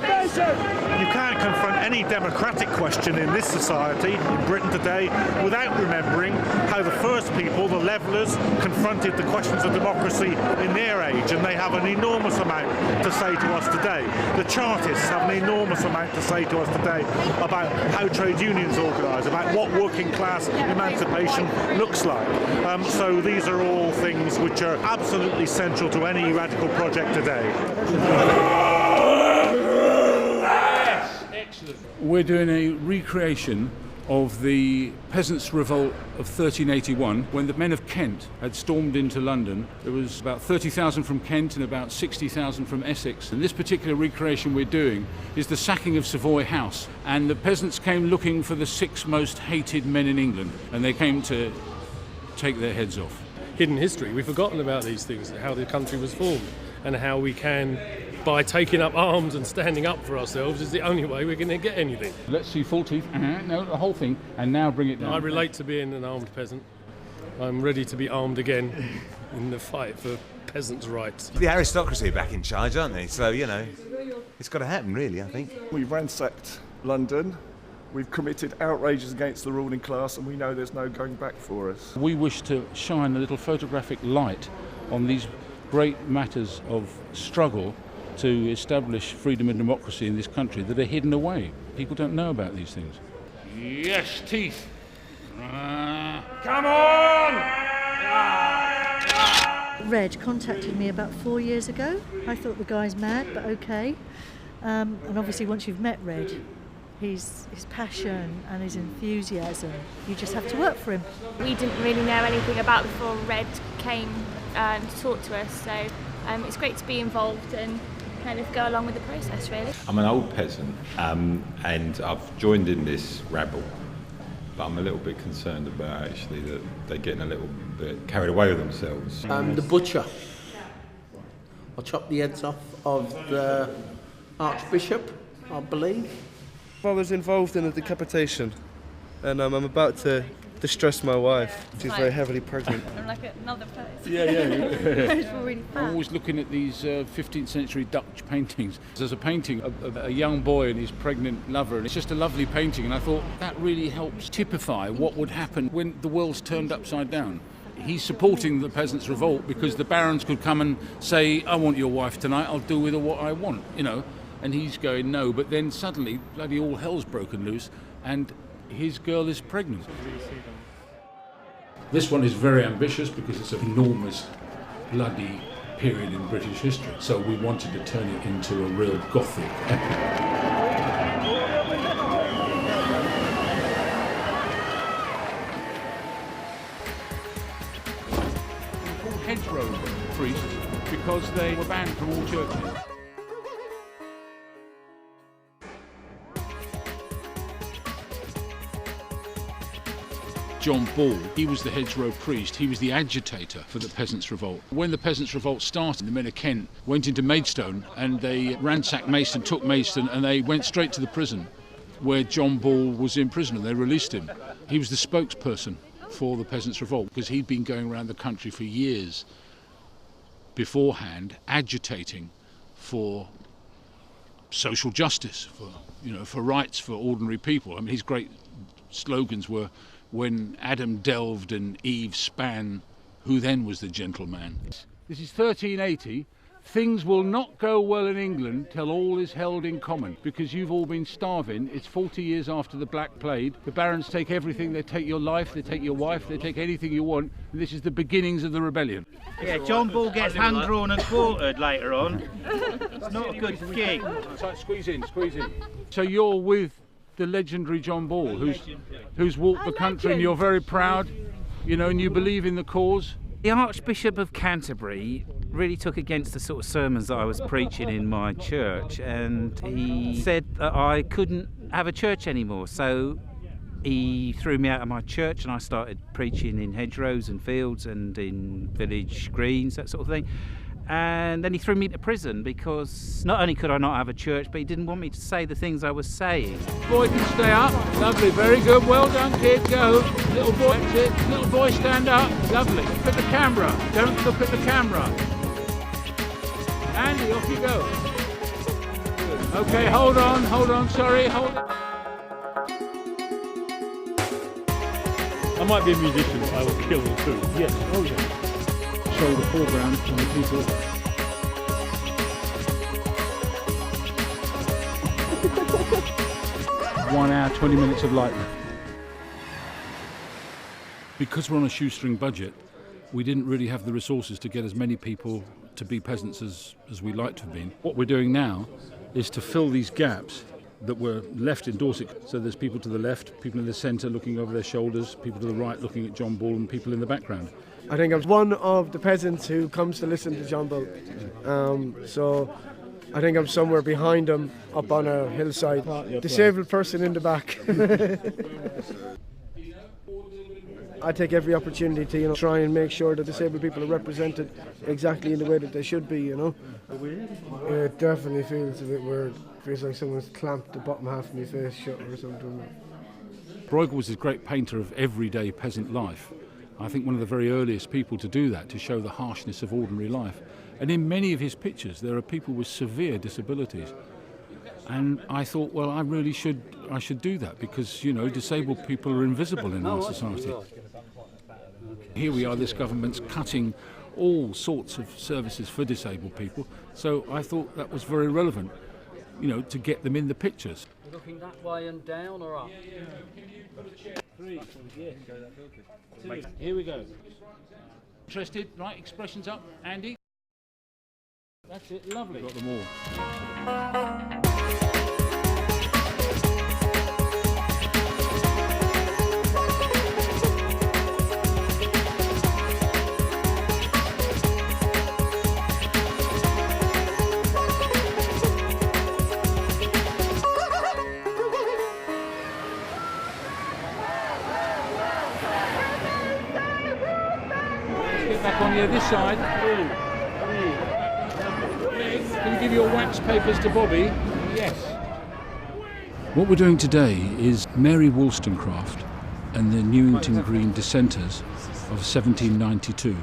You can't confront any democratic question in this society, in Britain today, without remembering how the first people, the levellers, confronted the questions of democracy in their age, and they have an enormous amount to say to us today. The Chartists have an enormous amount to say to us today about how trade unions organise, about what working class emancipation looks like. So these are all things which are absolutely central to any radical project today. We're doing a recreation of the Peasants Revolt of 1381, when the men of Kent had stormed into London. There was about 30,000 from Kent and about 60,000 from Essex. And this particular recreation we're doing is the sacking of Savoy House. And the peasants came looking for the 6 most hated men in England, and they came to take their heads off. Hidden history. We've forgotten about these things, how the country was formed, and how we can, by taking up arms and standing up for ourselves, is the only way we're going to get anything. Let's see full teeth. No, the whole thing. And now bring it down. I relate to being an armed peasant. I'm ready to be armed again in the fight for peasants' rights. The aristocracy are back in charge, aren't they? So, you know, it's got to happen, really, I think. We've ransacked London. We've committed outrages against the ruling class, and we know there's no going back for us. We wish to shine a little photographic light on these great matters of struggle to establish freedom and democracy in this country that are hidden away. People don't know about these things. Yes, teeth. Come on! Red contacted me about 4 years ago. I thought the guy's mad, but okay. And obviously once you've met Red, his passion and his enthusiasm, you just have to work for him. We didn't really know anything about before Red came to talk to us, so it's great to be involved and kind of go along with the process, really. I'm an old peasant and I've joined in this rabble, but I'm a little bit concerned about actually that they're getting a little bit carried away with themselves. I'm the butcher. I'll chop the heads off of the Archbishop, I believe. I was involved in a decapitation, and I'm about to distress my wife. She's very heavily pregnant. I'm like another place. Yeah. It's really I'm always looking at these 15th century Dutch paintings. There's a painting of a young boy and his pregnant lover, and it's just a lovely painting, and I thought that really helps typify what would happen when the world's turned upside down. He's supporting the Peasants' Revolt because the barons could come and say, I want your wife tonight, I'll do with her what I want, you know. And he's going, no, but then suddenly, bloody all hell's broken loose, and his girl is pregnant. This one is very ambitious because it's an enormous, bloody period in British history. So we wanted to turn it into a real Gothic epic. They're called hedgerow priests because they were banned from all churches. John Ball, he was the hedgerow priest, he was the agitator for the Peasants' Revolt. When the Peasants' Revolt started, the men of Kent went into Maidstone and they ransacked Maidstone, took Maidstone, and they went straight to the prison where John Ball was in prison, and they released him. He was the spokesperson for the Peasants' Revolt because he'd been going around the country for years beforehand agitating for social justice, for rights for ordinary people. I mean, his great slogans were, when Adam delved and Eve span, who then was the gentleman? This is 1380. Things will not go well in England till all is held in common, because you've all been starving. It's 40 years after the Black Plague. The barons take everything. They take your life, they take your wife, they take anything you want. And this is the beginnings of the rebellion. Yeah, John Ball gets hand-drawn and quartered later on. It's not a good gig. Squeeze in. So you're with the legendary John Ball, who's walked the country, and you're very proud, and you believe in the cause. The Archbishop of Canterbury really took against the sort of sermons that I was preaching in my church, and he said that I couldn't have a church anymore. So he threw me out of my church, and I started preaching in hedgerows and fields and in village greens, that sort of thing. And then he threw me to prison because not only could I not have a church, but he didn't want me to say the things I was saying. Boy can stay up. Lovely, very good. Well done, kid. Go. Little boy, that's it. Little boy, stand up. Lovely. Look at the camera. Don't look at the camera. Andy, off you go. Good. Okay, hold on, sorry, hold on. I might be a musician, but I will kill them too. Yes, oh yeah. Show the foreground and the people. 1 hour, 20 minutes of lighting. Because we're on a shoestring budget, we didn't really have the resources to get as many people to be peasants as we like to have been. What we're doing now is to fill these gaps that were left in Dorset. So there's people to the left, people in the centre looking over their shoulders, people to the right looking at John Bull, and people in the background. I think I'm one of the peasants who comes to listen to John Bull. So I think I'm somewhere behind him up on a hillside. Disabled person in the back. I take every opportunity to try and make sure that disabled people are represented exactly in the way that they should be, It definitely feels a bit weird. It feels like someone's clamped the bottom half of my face shut or something. Bruegel was a great painter of everyday peasant life. I think one of the very earliest people to do that, to show the harshness of ordinary life. And in many of his pictures there are people with severe disabilities. And I thought, well, I should do that because, disabled people are invisible in our society. Here we are, this government's cutting all sorts of services for disabled people. So I thought that was very relevant, to get them in the pictures. Looking that way and down or up? 3, yes. Here we go. Interested? Right, expressions up. Andy? That's it, lovely. Got them all. Back on here, this side. Can you give your wax papers to Bobby? Yes. What we're doing today is Mary Wollstonecraft and the Newington Green Dissenters of 1792.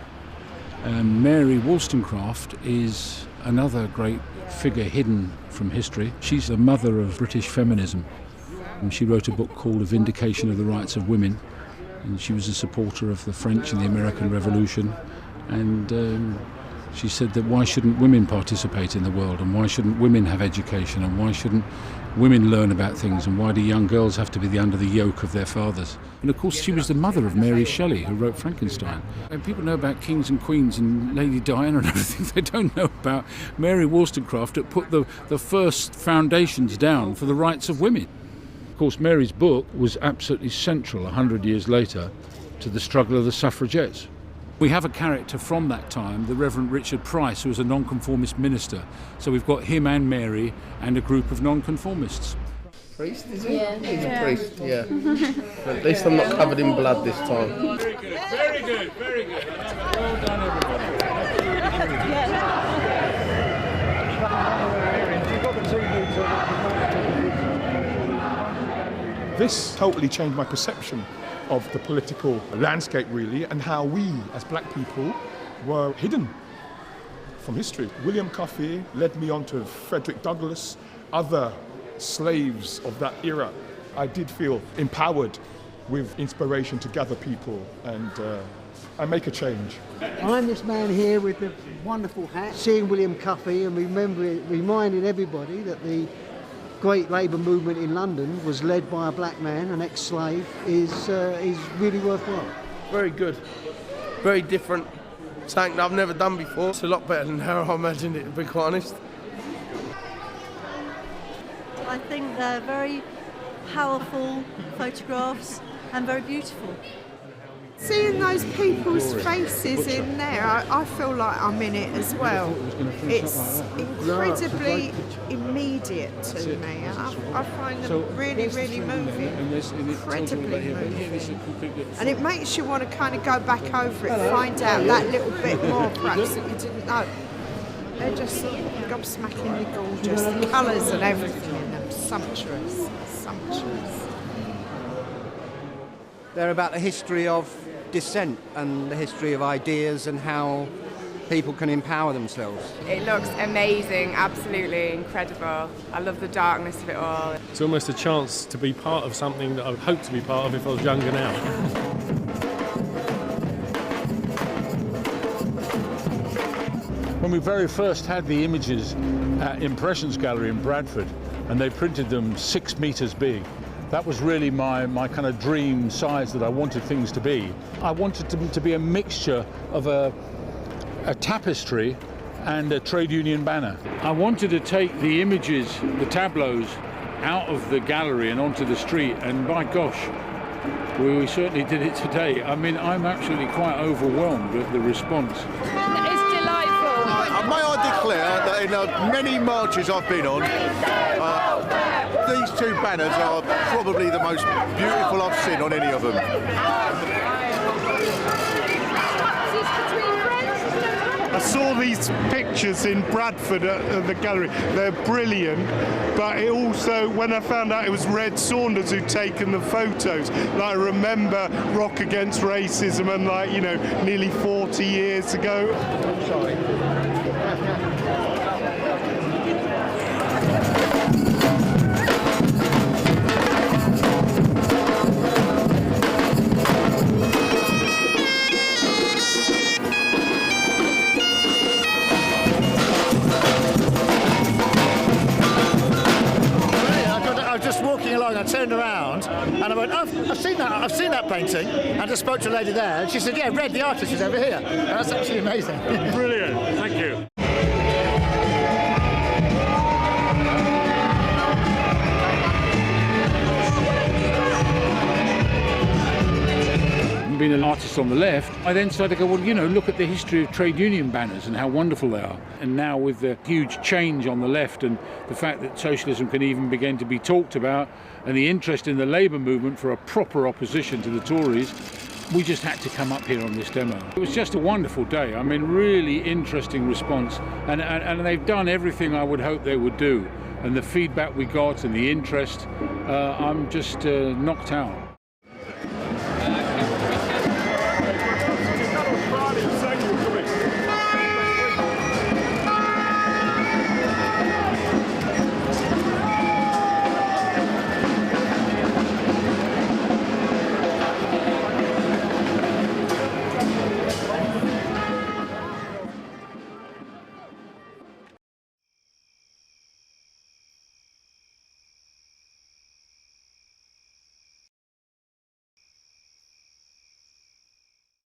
Mary Wollstonecraft is another great figure hidden from history. She's the mother of British feminism. And she wrote a book called A Vindication of the Rights of Women. And she was a supporter of the French and the American Revolution, and she said that why shouldn't women participate in the world, and why shouldn't women have education, and why shouldn't women learn about things, and why do young girls have to be under the yoke of their fathers? And of course she was the mother of Mary Shelley, who wrote Frankenstein. And people know about kings and queens and Lady Diana and everything. They don't know about Mary Wollstonecraft that put the first foundations down for the rights of women. Of course, Mary's book was absolutely central 100 years later to the struggle of the suffragettes. We have a character from that time, the Reverend Richard Price, who was a nonconformist minister. So we've got him and Mary and a group of nonconformists. Priest, is he? Yeah. He's a priest, yeah. At least I'm not covered in blood this time. Very good, very good, very good. Well done, everybody. This totally changed my perception of the political landscape, really, and how we, as black people, were hidden from history. William Coffey led me on to Frederick Douglass, other slaves of that era. I did feel empowered with inspiration to gather people and make a change. I'm this man here with the wonderful hat, seeing William Coffey and reminding everybody that the great labour movement in London was led by a black man, an ex-slave, is really worthwhile. Very good. Very different. Something that I've never done before. It's a lot better than how I imagined it, to be quite honest. I think they're very powerful photographs and very beautiful. Seeing those people's faces in there, I feel like I'm in it as well. It's incredibly immediate to me. I find them really, really moving, incredibly moving. And it makes you want to kind of go back over it, find out that little bit more perhaps that you didn't know. They're just gobsmackingly gorgeous. The colours and everything in them, sumptuous, sumptuous. They're about the history of dissent and the history of ideas and how people can empower themselves. It looks amazing, absolutely incredible. I love the darkness of it all. It's almost a chance to be part of something that I would hope to be part of if I was younger now. When we very first had the images at Impressions Gallery in Bradford, and they printed them 6 meters big, that was really my kind of dream size that I wanted things to be. I wanted them to be a mixture of a tapestry and a trade union banner. I wanted to take the images, the tableaux, out of the gallery and onto the street, and by gosh, we certainly did it today. I mean, I'm actually quite overwhelmed at the response. May I declare that in many marches I've been on, these two banners are probably the most beautiful I've seen on any of them. I saw these pictures in Bradford at the gallery. They're brilliant, but it also, when I found out it was Red Saunders who'd taken the photos, like I remember Rock Against Racism and, like, you know, nearly 40 years ago. Sorry. I turned around and I went, oh, I've seen that painting, and I spoke to a lady there, and she said, yeah, Red, the artist, is over here. And that's actually amazing. Brilliant, thank you. Being an artist on the left, I then started to go, well, you know, look at the history of trade union banners and how wonderful they are. And now with the huge change on the left and the fact that socialism can even begin to be talked about, and the interest in the Labour movement for a proper opposition to the Tories, we just had to come up here on this demo. It was just a wonderful day. I mean, really interesting response, and they've done everything I would hope they would do. And the feedback we got and the interest, I'm just knocked out.